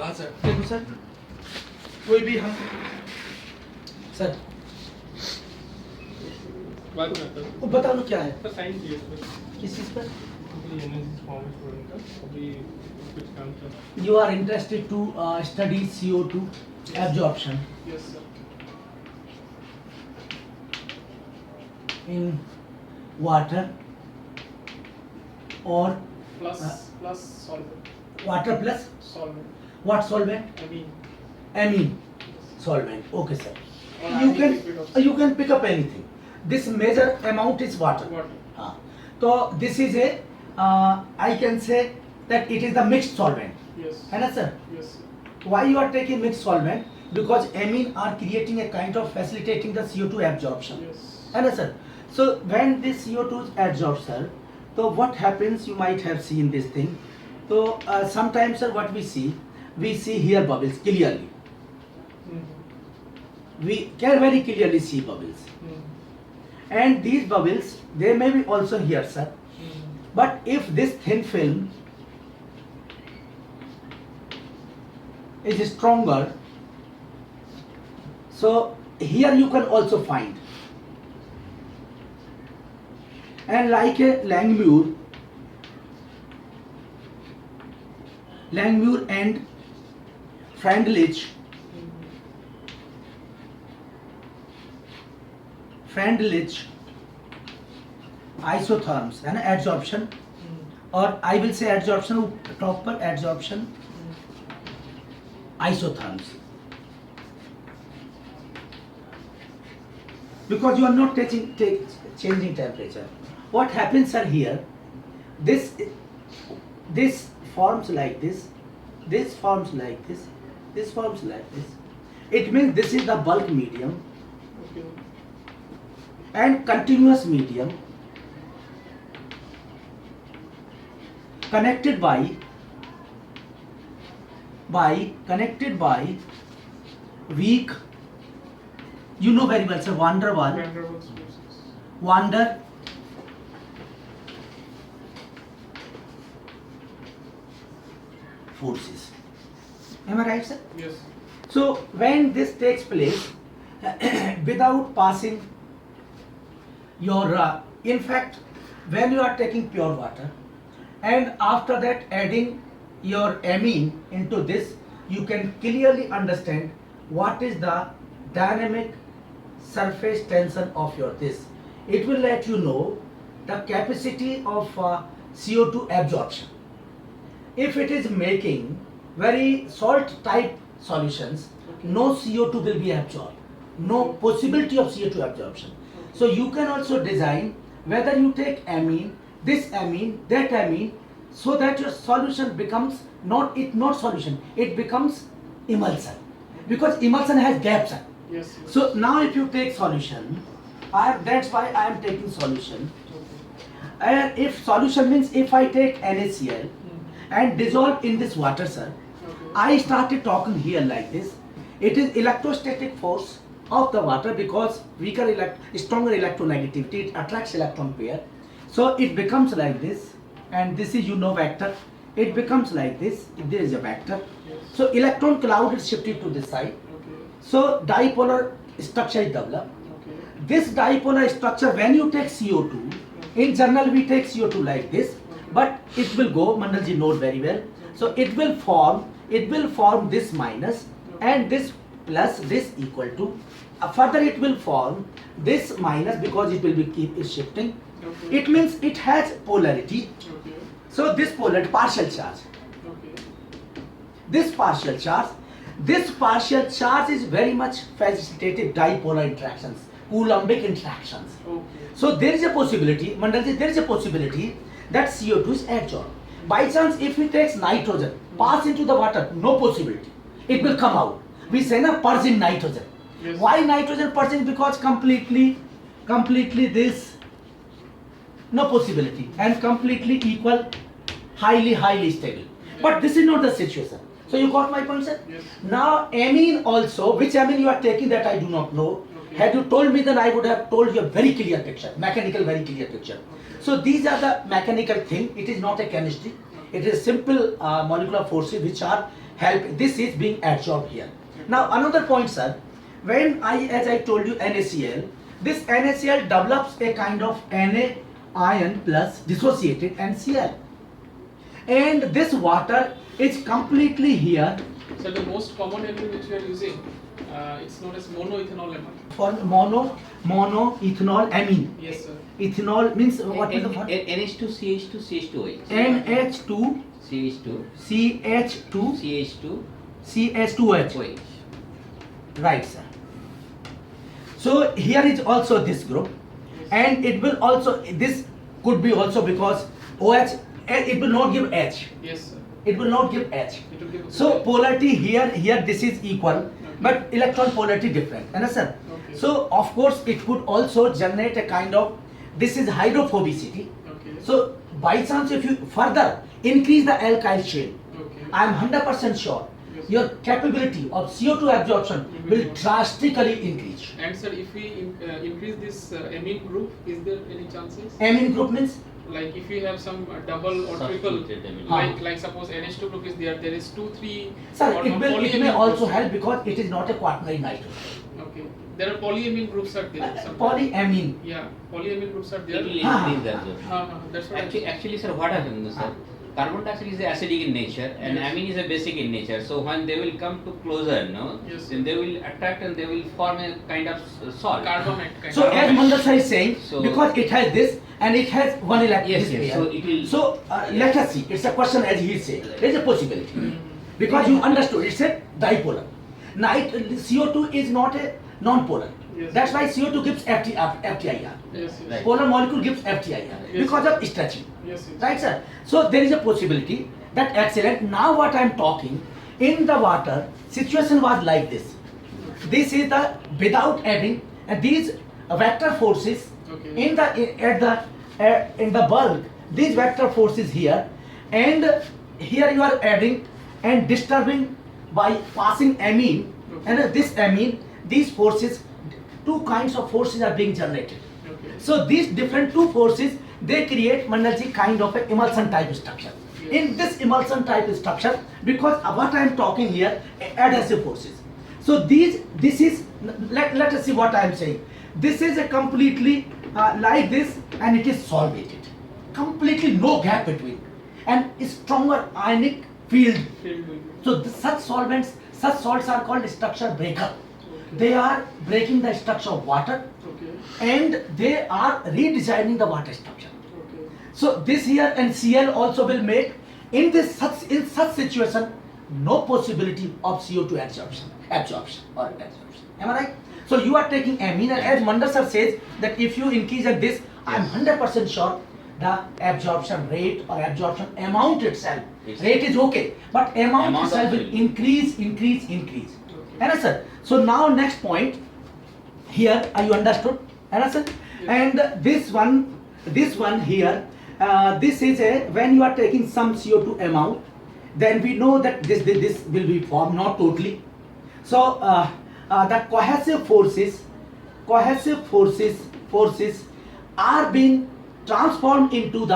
हाँ सर देखो सर कोई भी हम सर बात करता हूँ वो बताओ ना क्या है सर साइन चाहिए सर किस चीज़ पर अभी एनर्जी फॉर्म स्टूडेंट का अभी कुछ काम था you are interested to study CO2 absorption yes sir in water or plus solvent water plus solvent what solvent? अभी Amine solvent. Okay, sir. Or You any can liquid also. you can pick up anything. This major amount is water. Water हाँ. So this is a I can say that it is the mixed solvent. Yes है ना sir? Yes Why you are taking mixed solvent? Because amine are creating a kind of facilitating the CO2 absorption. Yes है ना sir? So when this CO2 is absorbed, sir, so what happens? You might have seen this thing. So sometimes, sir, what we see here bubbles clearly. We can very clearly see bubbles, and these bubbles they may be also here, sir. But if this thin film is stronger, so here you can also find, and like a Langmuir and Freundlich isotherms and adsorption, or I will say adsorption, proper adsorption isotherms, because you are not changing temperature. What happens, sir, here this forms like this forms like this forms like this. It means this is the bulk medium okay and continuous medium connected by weak, you know very well, sir, van der der Waals forces forces. Am I right, sir? Yes So when this takes place without passing your in fact, when you are taking pure water and after that adding your amine into this, you can clearly understand what is the dynamic surface tension of your this. It will let you know the capacity of CO2 absorption. If it is making very salt type solutions, no CO2 will be absorbed, no possibility of CO2 absorption. So you can also design whether you take amine, this amine, that amine, so that your solution becomes not solution, it becomes emulsion, because emulsion has gaps. Yes So now if you take solution, that's why I am taking solution. And if solution means if I take NaCl and dissolve in this water, sir, I started talking here like this. It is electrostatic force of the water, because stronger electronegativity, it attracts electron pair. So it becomes like this, and this is vector. It becomes like this. If there is a vector, so electron cloud is shifted to this side. Okay So dipolar structure is developed. Okay This dipolar structure, when you take CO2, in general we take CO2 like this, but it will go, Mandalji knows very well. So it will form this minus and this plus, this equal to, further it will form this minus, because it will be keep shifting. Okay It means it has polarity. Okay So this polarity, partial charge, okay this partial charge is very much facilitated dipolar interactions, Coulombic interactions. Okay So there is a possibility, Mandalji, there is a possibility that CO2 is adsorbed. By chance, if it takes nitrogen, pass into the water, no possibility. It will come out. We say na purging nitrogen. Yes. Why nitrogen purging? Because completely this, no possibility, and completely equal, highly stable. But this is not the situation. So you got my point, sir? Yes. Now amine also, which amine you are taking, that I do not know. Okay. Had you told me, then I would have told you a very clear picture, mechanical very clear picture. Okay. So these are the mechanical thing. It is not a chemistry. It is simple molecular forces which are help. This is being absorbed here. Now another point, sir. When as I told you, NaCl, this NaCl develops a kind of Na ion plus dissociated NCl, and this water is completely here So the most common element which we are using, it's known as monoethanol amine. for monoethanol amine. Yes, sir. Ethanol means what is the word? NH2 CH2 CH2OH. NH2 CH2 CH2 CH2 CH2H. OH. Right, sir. So here is also this group, and it will also, this could be also because OH, it will not give H. Yes, sir. It will not give H. It will give So polarity here this is equal, but electron polarity different. Understand? Okay. So of course it could also generate a kind of, this is hydrophobicity. Okay. So by chance if you further increase the alkyl chain, Okay. I am 100% sure Yes. your capability of CO2 absorption will drastically increase. And sir, if we increase this amine group, is there any chances? Amine group means Like if we have some double or triple, Substituted amine. like suppose NH2 group is there, there is 2, 3. sir, or it not may polyamine also groups. help because it is not a quaternary nitrogen. Okay. There are polyamine groups are there. sometimes. Polyamine. Yeah, polyamine groups are It there. will Ah. increase the absorption. That's what. Actually, sir, what happens, sir? Carbon dioxide is acidic in nature and Yes. amine is a basic in nature. So when they will come to closer, no, Yes. then they will attract and they will form a kind of salt. Carbonate kind So of. as Mandasa is saying, So- because it has this and it has one electron. Yes, this yes. pair. So it will. So let us see. It's a question as he is saying. There is a possibility Mhm. because you understood. It's a dipolar. CO2 is not a non-polar. Yes. That's why CO2 gives FTIR. Yes, yes. Right. Polar molecule gives FTIR Yes. because of stretching. Yes, yes. Right, sir? So there is a possibility that excellent. Now what I am talking in the water situation was like this. This is the without adding, and these vector forces Okay. in the in the bulk. These vector forces here, and here you are adding and disturbing by passing amine, Okay. and this amine, these forces, two kinds of forces are being generated. Okay. So these different two forces, they create Mandarji kind of an emulsion type structure. Yes. In this emulsion type structure, because what I am talking here, adhesive forces. So this is, let us see what I am saying. This is a completely like this, and it is solvated. Completely no gap between, and stronger ionic field. Field will be. So such solvents, such salts are called structure breaker. Okay. They are breaking the structure of water, Okay. and they are redesigning the water structure. Okay. So this here and Cl also will make in such situation no possibility of CO2 absorption or absorption. Am I right? So you are taking amine, and as Mandar sir says that if you increase at this, I am 100% sure the absorption rate or absorption amount itself, Yes. rate is okay, but amount Amount itself also will will- increase. Okay. And sir, so now next point here, are you understood? And sir, Yes. and this one here, this is a, when you are taking some CO2 amount, then we know that this will be formed, not totally. So the cohesive forces are being transformed into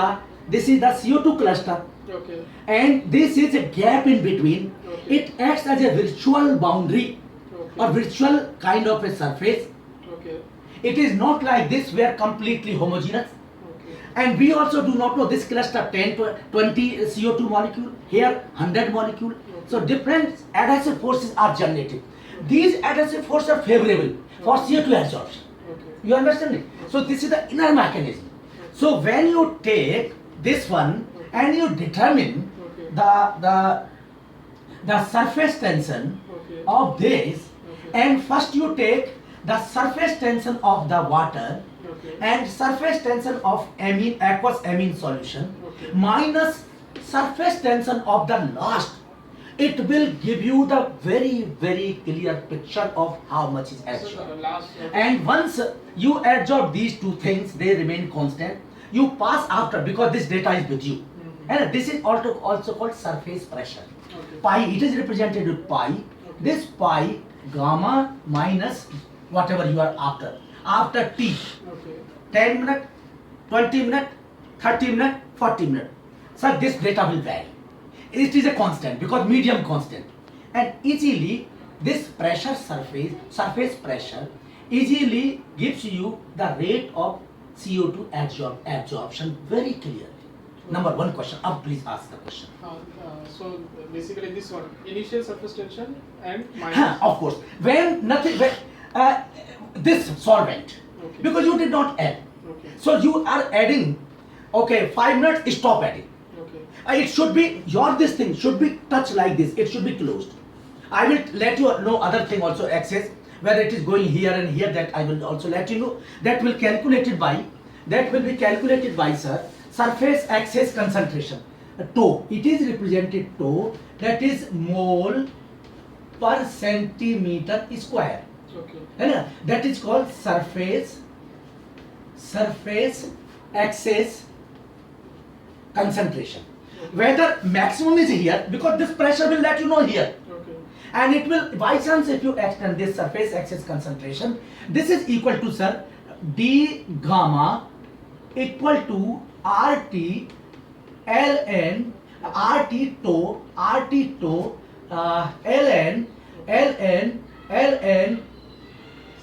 this is the CO2 cluster, Okay. and this is a gap in between. Okay. It acts as a virtual boundary Okay. or virtual kind of a surface. Okay. It is not like this where completely homogeneous. Okay. And we also do not know this cluster 10 to 20 CO2 molecule, here 100 molecule. So different adhesive forces are generated. These adhesive forces are favorable for CO2 absorption. Okay. You understand it? So this is the inner mechanism. So when you take this one and you determine Okay. the surface tension Okay. of this, Okay. and first you take the surface tension of the water Okay. and surface tension of amine, aqueous amine solution, Okay. minus surface tension of the last, it will give you the very clear picture of how much is So absorbed. the last. And once you absorb these two things, they remain constant. You pass after, because this data is with you. Mhm. And this is also called surface pressure. Okay. Pi, it is represented with pi. This pi, gamma minus whatever you are after. After T, Okay. 10 minute, 20 minute, 30 minute, 40 minute. Sir, this data will vary. It is a constant because medium constant, and easily this pressure surface pressure easily gives you the rate of CO2 absorption very clearly. Number one question. Up, please ask the question. So basically this one, initial surface tension and minus. Of course, when this solvent, Okay. because you did not add, Okay. so you are adding. Okay, 5 minutes. Stop adding. Okay. It should be this thing should be touched like this. It should be closed. I will let you know other thing also access whether it is going here and here. That I will also let you know. That will be calculated by sir surface access concentration. Tau. It is represented tau. That is mole per centimeter square. Okay. है ना? That is called surface access concentration. Whether maximum is here because this pressure will let you know here, Okay. and it will by chance if you extend this surface access concentration, this is equal to sir d gamma equal to RT ln RT tau ln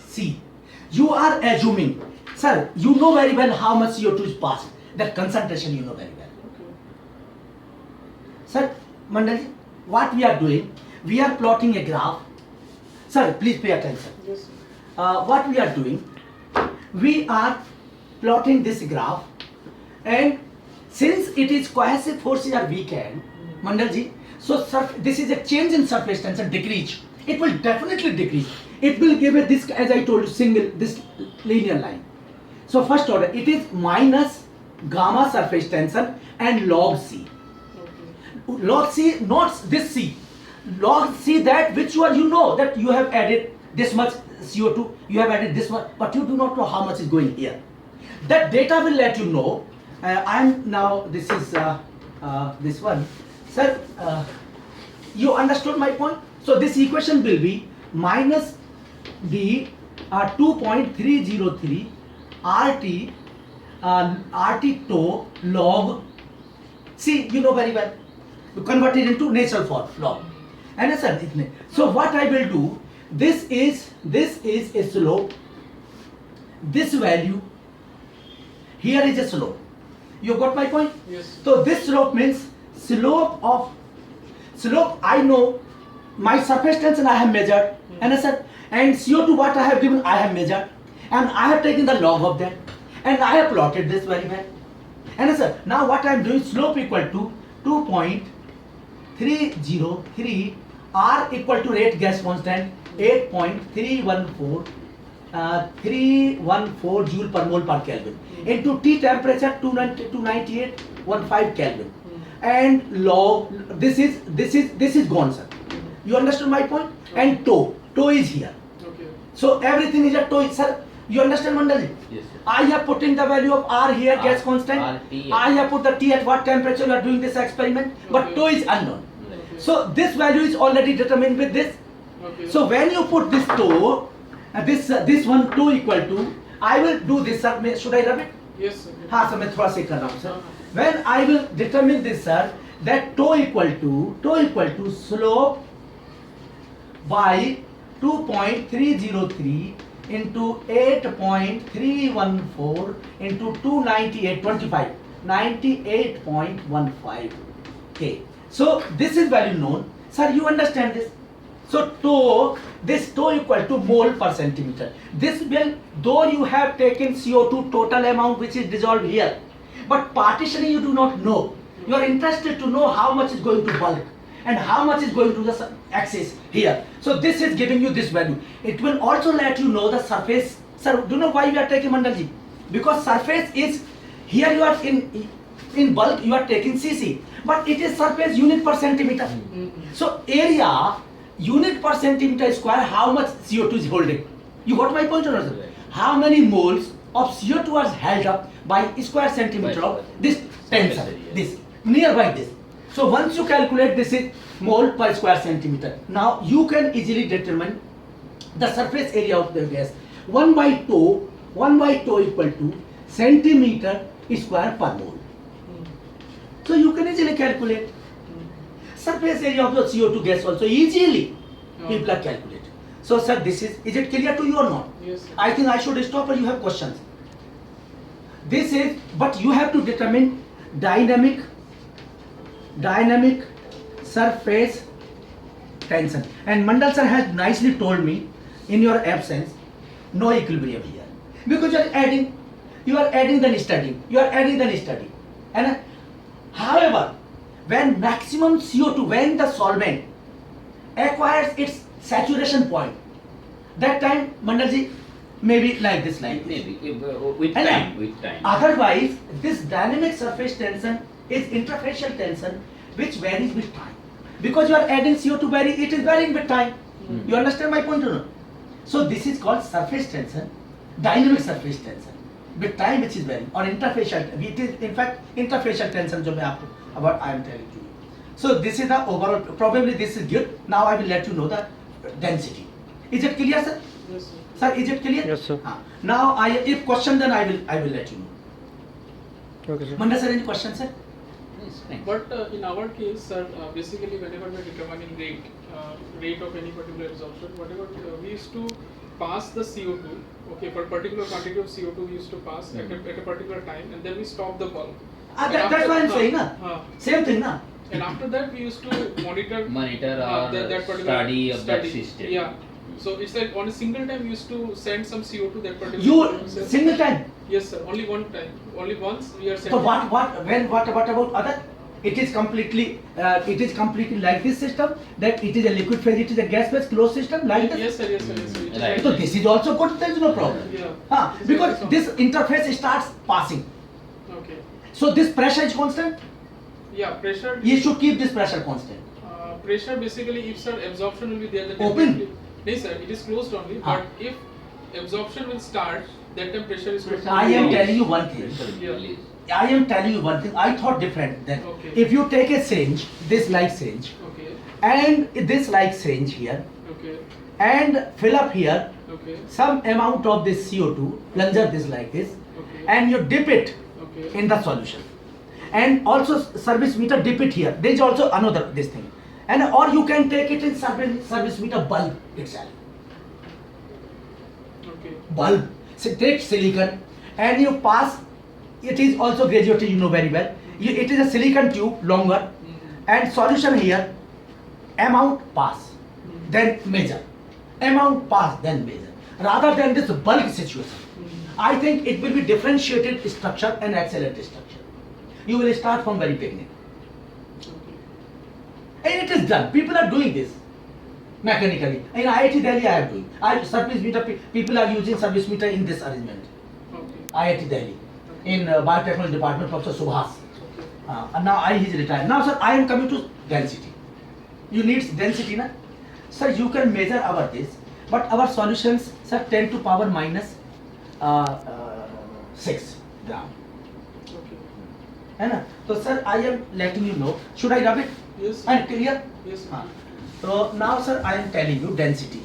C. You are assuming, sir, you know very well how much CO2 is passed. That concentration you know very well. Okay. Sir, Mandal, what we are doing, we are plotting a graph. Sir, please pay attention. Yes. What we are doing, we are plotting this graph, and since it is cohesive forces are weakened, Mandalji, so this is a change in surface tension decrease. It will definitely decrease. It will give it this, as I told you, this linear line. So first order, it is minus gamma surface tension and log C. Okay. Log C, not this C. Log C, that which you know that you have added this much CO2, you have added this much, but you do not know how much is going here. That data will let you know. This is this one. Sir, you understood my point? So this equation will be minus D 2.303 RT tau log C. You know very well. You convert it into natural form log. Understand? So what I will do, this is a slope. This value here is a slope. You got my point? Yes. So this slope means slope I know, my surface tension I have measured, understand? And CO2 what I have given I have measured, and I have taken the log of that, and I have plotted this very well. Understand? Now what I am doing, slope equal to 2.303 R equal to rate gas constant 8.314 joule per mole per Kelvin into T temperature 298.15 Kelvin, and log this is gone, sir. You understand my point? And tau is here. Okay. So everything is a tau, sir. You understand, Mandalji? Yes, sir. I have putting the value of R here, gas constant. RT. I have put the T at what temperature you are doing this experiment, but Okay. tau is unknown. Okay. So this value is already determined with this. Okay. So when you put this tau, this one tau equal to, I will do this, sir. Should I rub it? Yes. Sir. हाँ sir मैं थोड़ा से कर रहा हूँ sir. When I will determine this, sir, that tau equal to slope by 2.303 into 8.314 into 298.25, 98.15 K. So this is value known, sir. You understand this? So this tau equal to mole per centimeter. This will, though you have taken CO2 total amount which is dissolved here, but partitioning you do not know. You are interested to know how much is going to bulk and how much is going to the axis here. So this is giving you this value. It will also let you know the surface. Sir, do you know why we are taking Mandalji? Because surface is here. You are in bulk. You are taking cc, but it is surface unit per centimeter. So area unit per centimeter square. How much CO2 is holding? You got my point or not, sir? Right. How many moles of CO2 was held up by square centimeter of this tensor? Surface area. This nearby this. So once you calculate this is mole per square centimeter. Now you can easily determine the surface area of the gas. 1 by tau equal to centimeter square per mole. So you can easily calculate surface area of the CO2 gas also easily. People are calculating. So sir, this is it clear to you or not? Yes, sir. I think I should stop or you have questions. This is, but you have to determine dynamic surface tension. And Mandal sir has nicely told me in your absence, no equilibrium here. Because you are adding then studying, And however, when maximum CO2, when the solvent acquires its saturation point, that time Mandalji maybe like this. Maybe with And time. Otherwise, this dynamic surface tension is interfacial tension which varies with time. Because you are adding CO2 it is varying with time. Hmm. You understand my point or not? So this is called surface tension, dynamic surface tension with time which is varying, or interfacial. It is in fact interfacial tension जो मैं आपको about I am telling to you. So this is the overall. Probably this is good. Now I will let you know the density. Is it clear, sir? Yes, sir. Sir, is it clear? Yes, sir. Now if question, then I will let you know. Okay, sir. Manda sir, any question, sir? Yes, fine. But in our case, sir, basically whenever we are determining rate of any particular absorption, whatever we used to pass the CO2, okay, for particular quantity of CO2 we used to pass at a particular time, and then we stop the bulb. And That's after- what I'm saying, na? huh. Same thing, na? And after that we used to monitor Or that particular study of that system. Yeah. So it's like on a single time we used to send some CO2 that particular. You single time. Yes, sir. Only one time. Only once we are So sending. what about other? It is completely like this system, that it is a liquid phase, it is a gas phase closed system like this. Yes, sir. Yes, sir. Yes, sir. It is Right. So this is also good. There is no problem. Yeah. Because this interface starts passing. Okay. So this pressure is constant. Yeah, pressure. You should keep this pressure constant. Pressure basically, if sir absorption will be there, then Open. definitely- No, sir. It is closed only. Ah. But if absorption will start, that time pressure is. going to I be am released. telling you one thing. Yeah. I am telling you one thing. I thought different. That Okay. if you take a singe, this like singe, Okay. and this like singe here, Okay. and fill up here Okay. some amount of this CO2, plunger this like this, Okay. and you dip it Okay. in the solution, and also service meter dip it here. There is also another this thing, and or you can take it in service meter bulb itself. Okay. Bulb. So take silicon, and you pass. It is also graduated, you know very well. It is a silicon tube longer, and solution here. Amount pass, then measure. Amount pass, then measure. Rather than this bulk situation, I think it will be differentiated structure and accelerated structure. You will start from very beginning. And it is done. People are doing this mechanically. In IIT Delhi, I am doing. Service meter people are using service meter in this arrangement. Okay. IIT Delhi, in biotechnology department, Professor Subhas. Okay. And now he is retired. Now, sir, I am coming to density. You need density, na? Sir, you can measure our this, but our solutions, sir, 10 to power minus 6 gram. Okay. है ना? So, sir, I am letting you know. Should I rub it? Yes. sir. And clear? Yes. sir. हाँ. So now, sir, I am telling you density.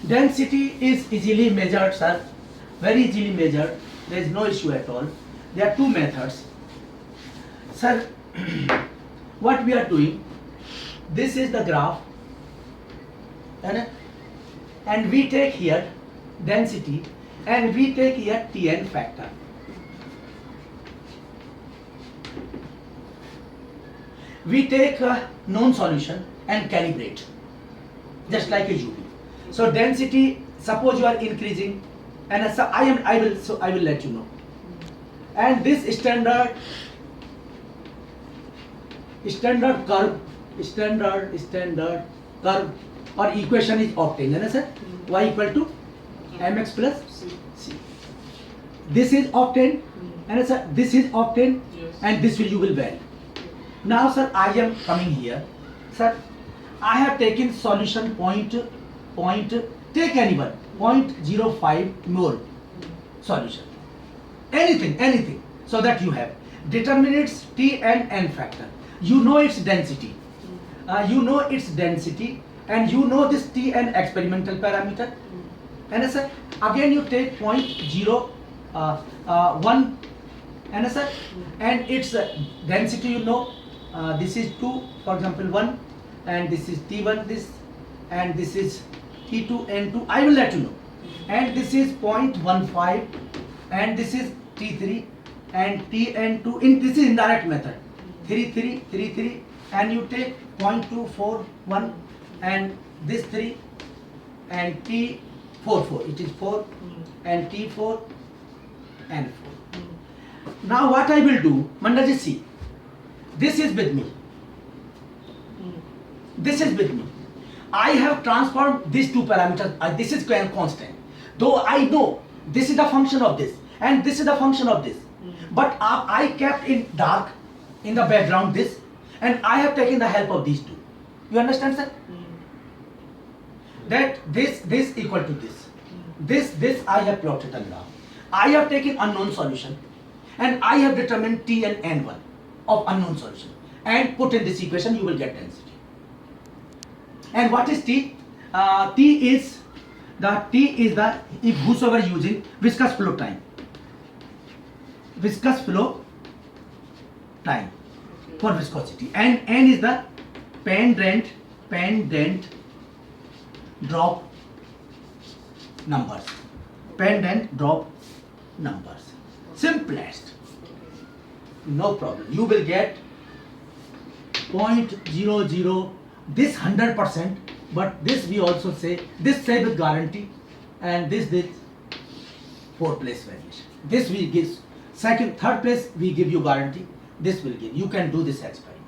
Density is easily measured, sir. Very easily measured. There is no issue at all. There are two methods. Sir, what we are doing, this is the graph. And we take here density and we take here Tn factor. We take a known solution and calibrate, just like a UV. So density, suppose you are increasing, and I will let you know. And this standard curve or equation is obtained. And sir, y equal to mx plus c. This is obtained, and sir, this is obtained, Yes. and this you will vary. Now, sir, I am coming here. Sir, I have taken solution take anyone, 0.05 mole solution. Anything, so that you have. Determine its T and N factor. You know its density. And you know this T and experimental parameter. And sir, again you take 0.01 Understand? And its density, you know, this is 2, for example 1, and this is T1 this, and this is T2 N2, I will let you know. And this is 0.15, and this is T3 and Tn2, in this is indirect method, 3 3 3 3, and you take 0.241 and this 3 and T4 4, it is 4 and T4 and 4. Now what I will do, Mandaji, see, this is with me, this is with me. I have transformed these two parameters, this is constant. Though I know this is the function of this and this is the function of this. But I kept in dark, in the background this, and I have taken the help of these two. You understand, sir? That this equal to this I have plotted a graph. I have taken unknown solution and I have determined T and N1 of unknown solution and put in this equation, you will get density. And what is T? T is the, if whosoever using viscous flow time. Viscous flow time for viscosity, and N is the pendant drop numbers. Pendant drop numbers. Simplest. No problem. You will get 0.00, this 100%, but this we also say, this say with guarantee, and this 4th place variation. This we give, second, third place we give you guarantee, this will give, you can do this experiment.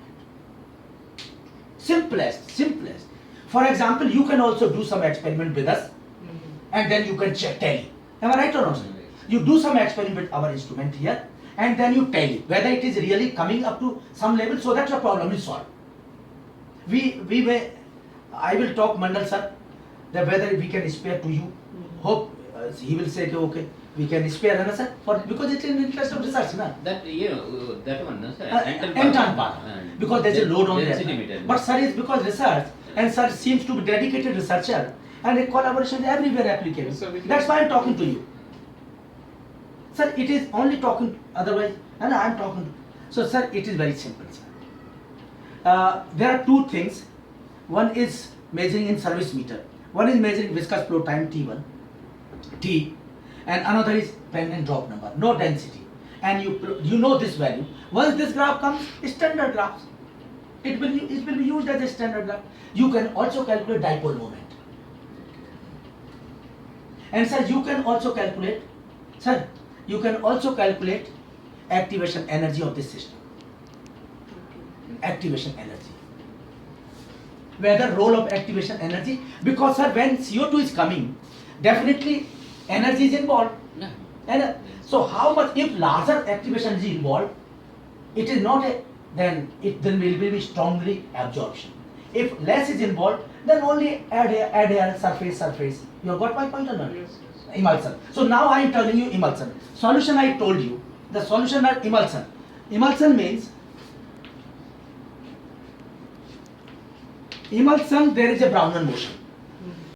Simplest. For example, you can also do some experiment with us, and then you can check, tally. Am I right or not, sir? You do some experiment with our instrument here, and then you tally whether it is really coming up to some level, so that your problem is solved. I will talk Mandal sir, that whether we can spare to you. Hope he will say okay, we can spare, sir, because it's in the interest of research, na? That that one, no, sir. Entran part, because there is a load on density there. meter. But sir is because research, and sir seems to be dedicated researcher, and a collaboration everywhere applicable. Yes, sir, That's why I'm talking to you. Sir, it is only talking, otherwise, and I'm talking to. So sir, it is very simple, sir. There are two things. One is measuring in service meter. One is measuring viscous flow time T1, T, and another is pendant drop number, no density. And you know this value. Once this graph comes, standard graphs. It will be used as a standard graph. You can also calculate dipole moment. And sir, you can also calculate, activation energy of this system. Activation energy. Whether role of activation energy, because sir, when CO2 is coming, definitely energy is involved. Yeah. And so how much, if larger activation energy involved, it is not a, then will be strongly absorption. If less is involved, then only add air, surface. You have got my point or not? Yes. Emulsion. So now I am telling you emulsion. Solution I told you. The solution are emulsion. Emulsion means, there is a Brownian motion.